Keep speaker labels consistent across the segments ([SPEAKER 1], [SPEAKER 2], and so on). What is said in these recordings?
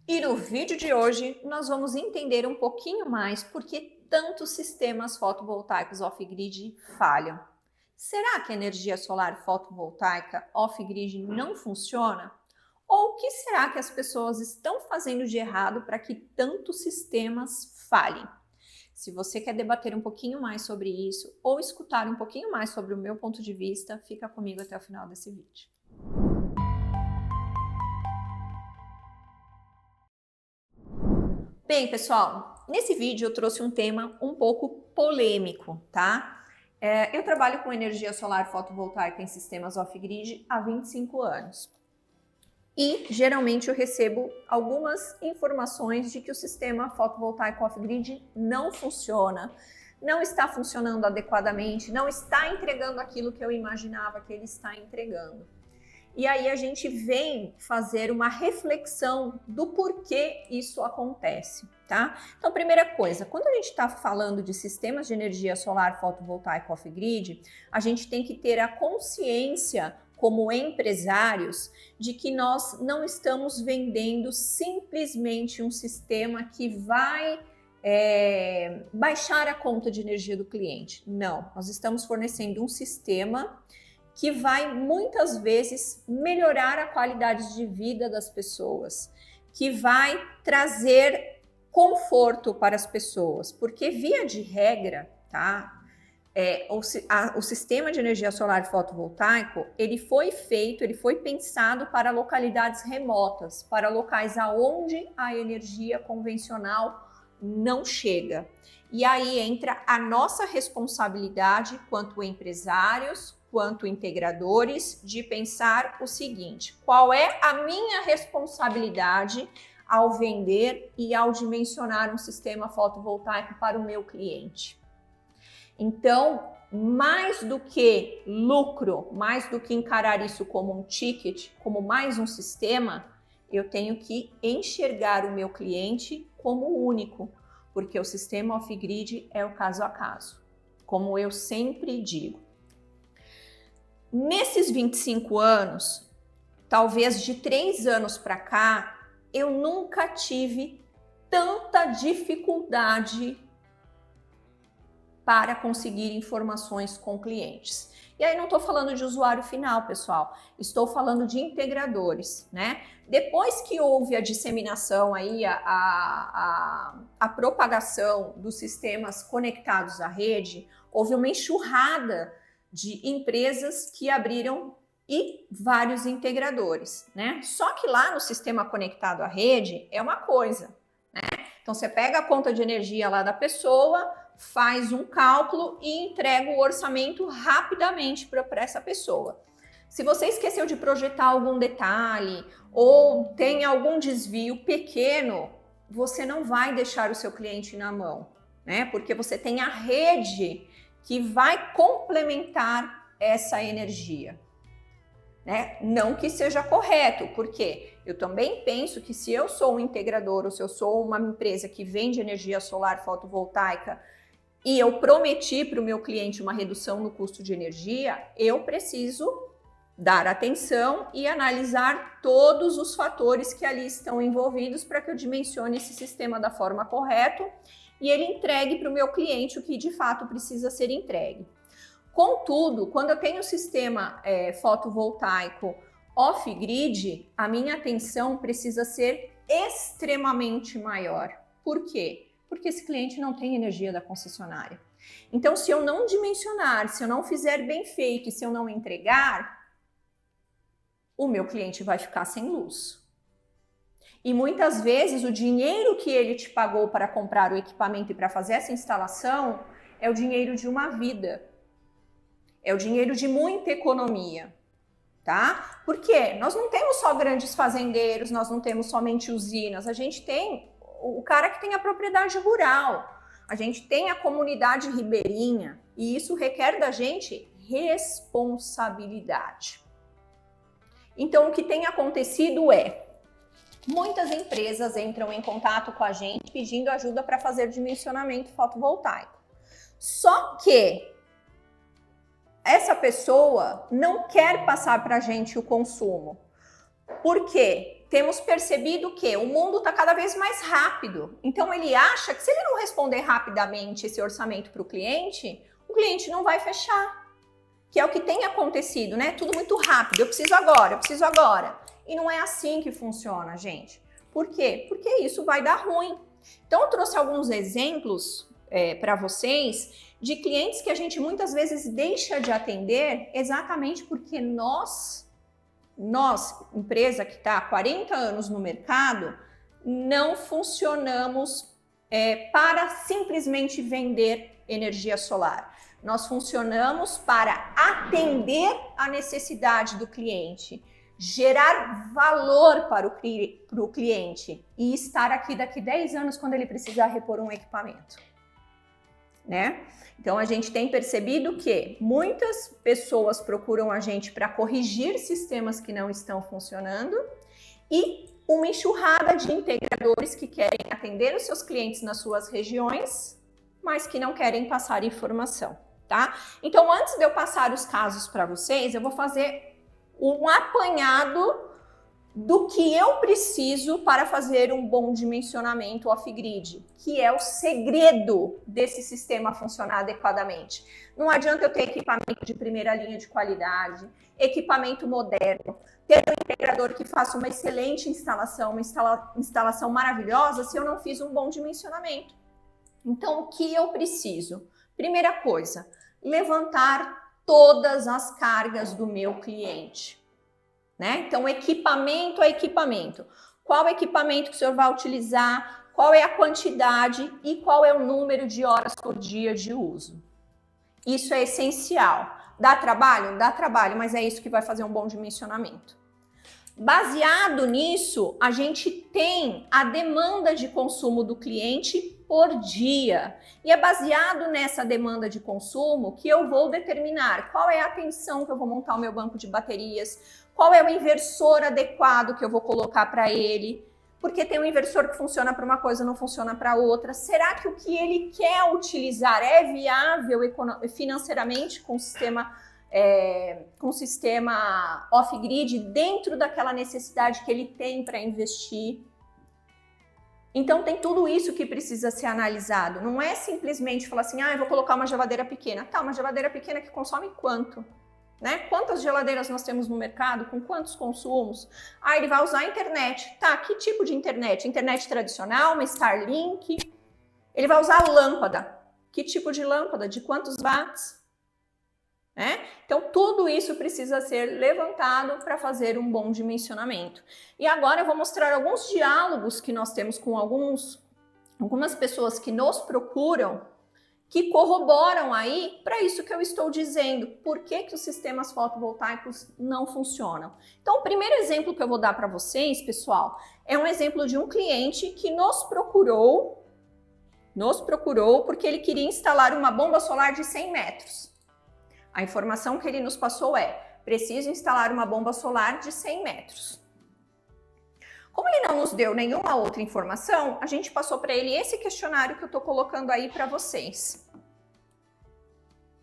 [SPEAKER 1] E no vídeo de hoje nós vamos entender um pouquinho mais por que tantos sistemas fotovoltaicos off-grid falham. Será que a energia solar fotovoltaica off-grid não funciona? Ou o que será que as pessoas estão fazendo de errado para que tantos sistemas falhem? Se você quer debater um pouquinho mais sobre isso ou escutar um pouquinho mais sobre o meu ponto de vista, fica comigo até o final desse vídeo. Bem, pessoal, nesse vídeo eu trouxe um tema um pouco polêmico, tá? Eu trabalho com energia solar fotovoltaica em sistemas off-grid há 25 anos. E geralmente eu recebo algumas informações de que o sistema fotovoltaico off-grid não funciona, não está funcionando adequadamente, não está entregando aquilo que eu imaginava que ele está entregando. E aí a gente vem fazer uma reflexão do porquê isso acontece, tá? Então, primeira coisa, quando a gente está falando de sistemas de energia solar fotovoltaica off-grid, a gente tem que ter a consciência, como empresários, de que nós não estamos vendendo simplesmente um sistema que vai baixar a conta de energia do cliente. Não, nós estamos fornecendo um sistema que vai muitas vezes melhorar a qualidade de vida das pessoas, que vai trazer conforto para as pessoas, porque via de regra, tá? O sistema de energia solar fotovoltaico, ele foi pensado para localidades remotas, para locais aonde a energia convencional não chega. E aí entra a nossa responsabilidade quanto empresários, quanto integradores, de pensar o seguinte: qual é a minha responsabilidade ao vender e ao dimensionar um sistema fotovoltaico para o meu cliente? Então, mais do que lucro, mais do que encarar isso como um ticket, como mais um sistema, eu tenho que enxergar o meu cliente como único, porque o sistema off-grid é o caso a caso, como eu sempre digo. Nesses 25 anos, talvez de 3 anos para cá, eu nunca tive tanta dificuldade para conseguir informações com clientes. E aí não estou falando de usuário final, pessoal, estou falando de integradores, né? Depois que houve a disseminação aí, a propagação dos sistemas conectados à rede, houve uma enxurrada de empresas que abriram e vários integradores, né? Só que lá no sistema conectado à rede é uma coisa, né? Então você pega a conta de energia lá da pessoa, faz um cálculo e entrega o orçamento rapidamente para essa pessoa. Se você esqueceu de projetar algum detalhe ou tem algum desvio pequeno, você não vai deixar o seu cliente na mão, né? Porque você tem a rede que vai complementar essa energia, né? Não que seja correto, porque eu também penso que se eu sou um integrador ou se eu sou uma empresa que vende energia solar fotovoltaica e eu prometi para o meu cliente uma redução no custo de energia, eu preciso dar atenção e analisar todos os fatores que ali estão envolvidos para que eu dimensione esse sistema da forma correta e ele entregue para o meu cliente o que de fato precisa ser entregue. Contudo, quando eu tenho um sistema fotovoltaico off-grid, a minha atenção precisa ser extremamente maior. Por quê? Porque esse cliente não tem energia da concessionária. Então, se eu não dimensionar, se eu não fizer bem feito e se eu não entregar, o meu cliente vai ficar sem luz. E muitas vezes o dinheiro que ele te pagou para comprar o equipamento e para fazer essa instalação é o dinheiro de uma vida. É o dinheiro de muita economia, tá? Porque nós não temos só grandes fazendeiros, nós não temos somente usinas, a gente tem o cara que tem a propriedade rural, a gente tem a comunidade ribeirinha e isso requer da gente responsabilidade. Então, o que tem acontecido é muitas empresas entram em contato com a gente pedindo ajuda para fazer dimensionamento fotovoltaico. Só que essa pessoa não quer passar para a gente o consumo. Por quê? temos percebido que o mundo está cada vez mais rápido. Então, ele acha que se ele não responder rapidamente esse orçamento para o cliente não vai fechar. Que é o que tem acontecido, né? Tudo muito rápido. Eu preciso agora, eu preciso agora. E não é assim que funciona, gente. Por quê? Porque isso vai dar ruim. Então, eu trouxe alguns exemplos para vocês de clientes que a gente muitas vezes deixa de atender exatamente porque nós, empresa que está há 40 anos no mercado, não funcionamos para simplesmente vender energia solar. Nós funcionamos para atender a necessidade do cliente, gerar valor para o cliente e estar aqui daqui 10 anos quando ele precisar repor um equipamento, né? Então, a gente tem percebido que muitas pessoas procuram a gente para corrigir sistemas que não estão funcionando e uma enxurrada de integradores que querem atender os seus clientes nas suas regiões, mas que não querem passar informação, tá? Então, antes de eu passar os casos para vocês, eu vou fazer um apanhado do que eu preciso para fazer um bom dimensionamento off-grid, que é o segredo desse sistema funcionar adequadamente. Não adianta eu ter equipamento de primeira linha de qualidade, equipamento moderno, ter um integrador que faça uma excelente instalação, uma instalação maravilhosa, se eu não fiz um bom dimensionamento. Então, o que eu preciso? Primeira coisa, levantar todas as cargas do meu cliente. Né? Então, equipamento a equipamento. Qual equipamento que o senhor vai utilizar? Qual é a quantidade e qual é o número de horas por dia de uso? Isso é essencial. Dá trabalho? Dá trabalho, mas é isso que vai fazer um bom dimensionamento. Baseado nisso, a gente tem a demanda de consumo do cliente por dia. E é baseado nessa demanda de consumo que eu vou determinar qual é a tensão que eu vou montar o meu banco de baterias, qual é o inversor adequado que eu vou colocar para ele, porque tem um inversor que funciona para uma coisa, não funciona para outra. Será que o que ele quer utilizar é viável financeiramente com o sistema off-grid dentro daquela necessidade que ele tem para investir? Então, tem tudo isso que precisa ser analisado. Não é simplesmente falar assim, eu vou colocar uma geladeira pequena. Tá, uma geladeira pequena que consome quanto? Né? Quantas geladeiras nós temos no mercado? Com quantos consumos? Ele vai usar a internet. Tá, que tipo de internet? Internet tradicional, uma Starlink? Ele vai usar a lâmpada. Que tipo de lâmpada? De quantos watts? Né? Então, tudo isso precisa ser levantado para fazer um bom dimensionamento. E agora eu vou mostrar alguns diálogos que nós temos com algumas pessoas que nos procuram, que corroboram aí para isso que eu estou dizendo. Por que os sistemas fotovoltaicos não funcionam? Então, o primeiro exemplo que eu vou dar para vocês, pessoal, é um exemplo de um cliente que nos procurou porque ele queria instalar uma bomba solar de 100 metros. A informação que ele nos passou é: preciso instalar uma bomba solar de 100 metros. Como ele não nos deu nenhuma outra informação, a gente passou para ele esse questionário que eu estou colocando aí para vocês.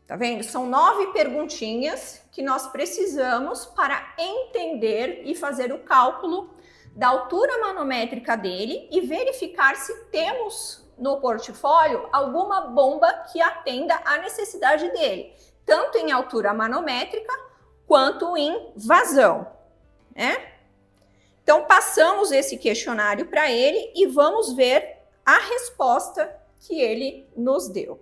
[SPEAKER 1] Tá vendo? São 9 perguntinhas que nós precisamos para entender e fazer o cálculo da altura manométrica dele e verificar se temos no portfólio alguma bomba que atenda à necessidade dele, tanto em altura manométrica quanto em vazão, né? Então, passamos esse questionário para ele e vamos ver a resposta que ele nos deu.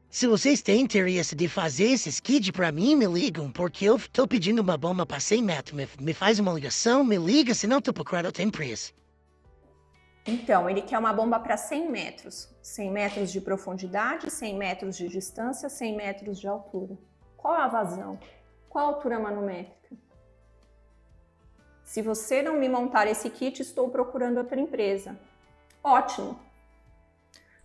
[SPEAKER 2] Se vocês têm interesse de fazer esse kit para mim, me ligam, porque eu estou pedindo uma bomba para 100 metros. Me faz uma ligação, me liga, senão estou procurando outra empresa.
[SPEAKER 1] Então, ele quer uma bomba para 100 metros. 100 metros de profundidade, 100 metros de distância, 100 metros de altura. Qual a vazão? Qual a altura manométrica? Se você não me montar esse kit, estou procurando outra empresa. Ótimo.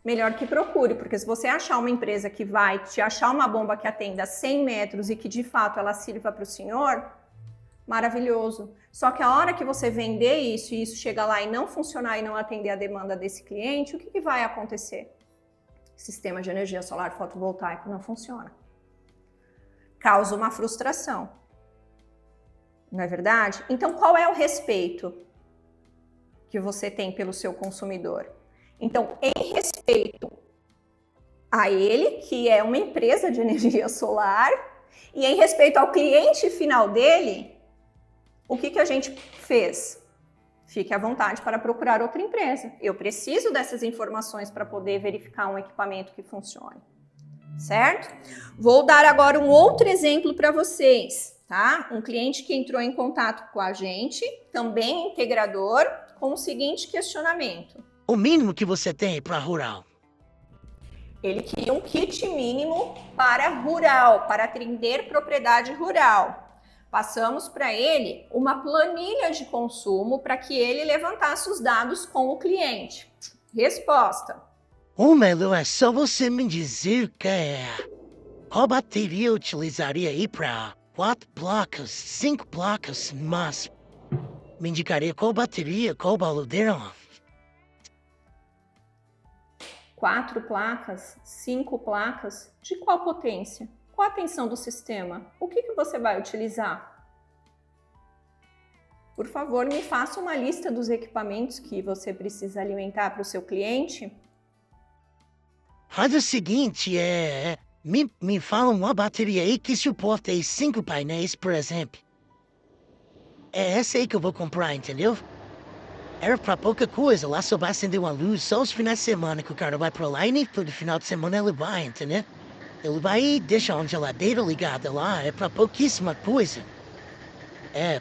[SPEAKER 1] Melhor que procure, porque se você achar uma empresa que vai te achar uma bomba que atenda 100 metros e que de fato ela sirva para o senhor, maravilhoso. Só que a hora que você vender isso e isso chegar lá e não funcionar e não atender a demanda desse cliente, o que vai acontecer? O sistema de energia solar fotovoltaico não funciona. Causa uma frustração. Não é verdade? Então, qual é o respeito que você tem pelo seu consumidor? Então, em respeito a ele, que é uma empresa de energia solar, e em respeito ao cliente final dele, o que a gente fez? Fique à vontade para procurar outra empresa. Eu preciso dessas informações para poder verificar um equipamento que funcione, certo? Vou dar agora um outro exemplo para vocês, tá? Um cliente que entrou em contato com a gente, também integrador, com o seguinte questionamento.
[SPEAKER 2] O mínimo que você tem para rural?
[SPEAKER 1] Ele queria um kit mínimo para rural, para atender propriedade rural. Passamos para ele uma planilha de consumo para que ele levantasse os dados com o cliente. Resposta.
[SPEAKER 2] Melu, é só você me dizer qual bateria eu utilizaria aí para 4 placas, 5 placas, mas me indicaria qual bateria, qual valor dela?
[SPEAKER 1] 4 placas, 5 placas, de qual potência? Qual a tensão do sistema? O que você vai utilizar? Por favor, me faça uma lista dos equipamentos que você precisa alimentar para o seu cliente.
[SPEAKER 2] Faz o seguinte, me fala uma bateria aí que suporta aí 5 painéis, por exemplo. É essa aí que eu vou comprar, entendeu? Era pra pouca coisa, lá só vai acender uma luz só os finais de semana que o cara vai pra lá e nem todo final de semana ele vai, entendeu? Ele vai deixar uma geladeira ligada lá, é pra pouquíssima coisa.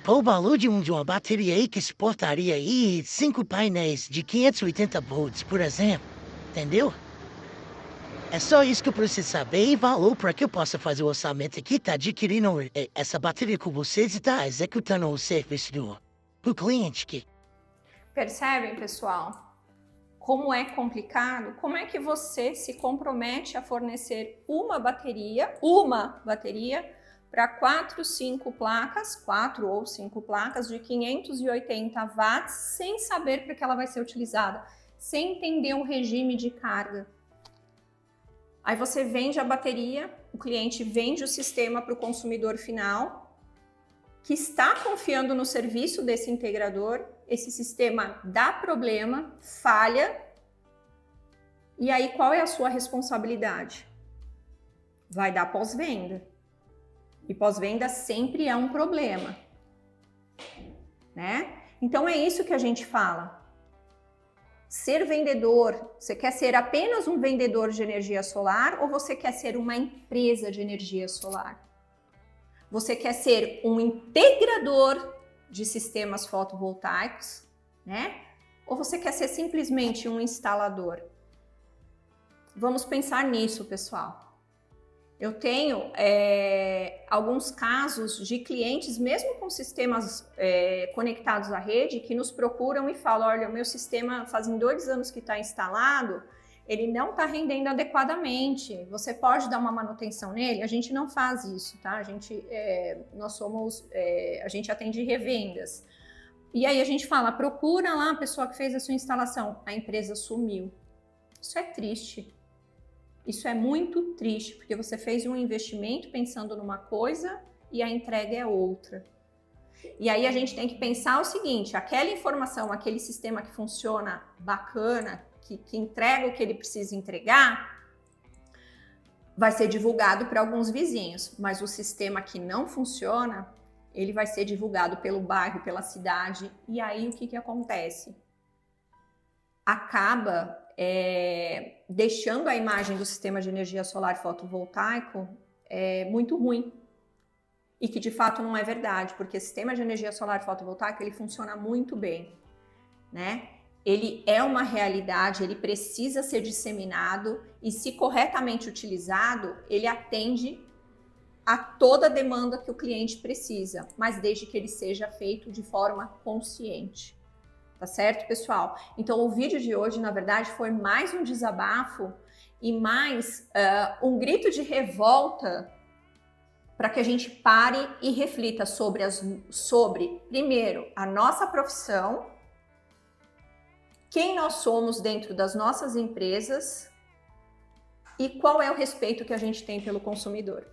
[SPEAKER 2] Pô, o valor de uma bateria aí que suportaria aí 5 painéis de 580 volts, por exemplo, entendeu? É só isso que eu preciso saber e valor para que eu possa fazer o orçamento aqui, tá adquirindo essa bateria com vocês e tá executando o serviço do cliente aqui.
[SPEAKER 1] Percebem, pessoal? Como é complicado? Como é que você se compromete a fornecer uma bateria para 4 ou 5 placas de 580 watts sem saber para que ela vai ser utilizada, sem entender o regime de carga? Aí você vende a bateria, o cliente vende o sistema para o consumidor final, que está confiando no serviço desse integrador, esse sistema dá problema, falha, e aí qual é a sua responsabilidade? Vai dar pós-venda. E pós-venda sempre é um problema, né? Então é isso que a gente fala. Ser vendedor, você quer ser apenas um vendedor de energia solar ou você quer ser uma empresa de energia solar? Você quer ser um integrador de sistemas fotovoltaicos, né? Ou você quer ser simplesmente um instalador? Vamos pensar nisso, pessoal. Eu tenho alguns casos de clientes, mesmo com sistemas conectados à rede, que nos procuram e falam, olha, o meu sistema fazem 2 anos que está instalado, ele não está rendendo adequadamente, você pode dar uma manutenção nele? A gente não faz isso, tá? A gente atende revendas. E aí a gente fala, procura lá a pessoa que fez a sua instalação. A empresa sumiu. Isso é triste. Isso é muito triste, porque você fez um investimento pensando numa coisa e a entrega é outra. E aí a gente tem que pensar o seguinte, aquela informação, aquele sistema que funciona bacana, que entrega o que ele precisa entregar, vai ser divulgado para alguns vizinhos, mas o sistema que não funciona, ele vai ser divulgado pelo bairro, pela cidade, e aí o que acontece? Acaba deixando a imagem do sistema de energia solar fotovoltaico muito ruim, e que de fato não é verdade, porque o sistema de energia solar fotovoltaica ele funciona muito bem, né? Ele é uma realidade, ele precisa ser disseminado e, se corretamente utilizado, ele atende a toda a demanda que o cliente precisa, mas desde que ele seja feito de forma consciente. Tá certo, pessoal? Então, o vídeo de hoje, na verdade, foi mais um desabafo e mais um grito de revolta para que a gente pare e reflita sobre, primeiro, a nossa profissão, quem nós somos dentro das nossas empresas e qual é o respeito que a gente tem pelo consumidor.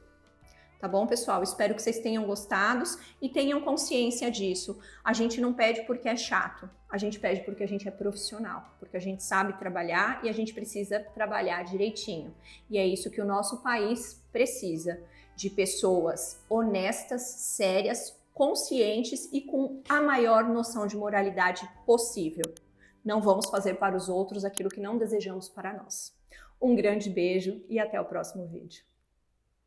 [SPEAKER 1] Tá bom, pessoal? Espero que vocês tenham gostado e tenham consciência disso. A gente não pede porque é chato, a gente pede porque a gente é profissional, porque a gente sabe trabalhar e a gente precisa trabalhar direitinho. E é isso que o nosso país precisa, de pessoas honestas, sérias, conscientes e com a maior noção de moralidade possível. Não vamos fazer para os outros aquilo que não desejamos para nós. Um grande beijo e até o próximo vídeo.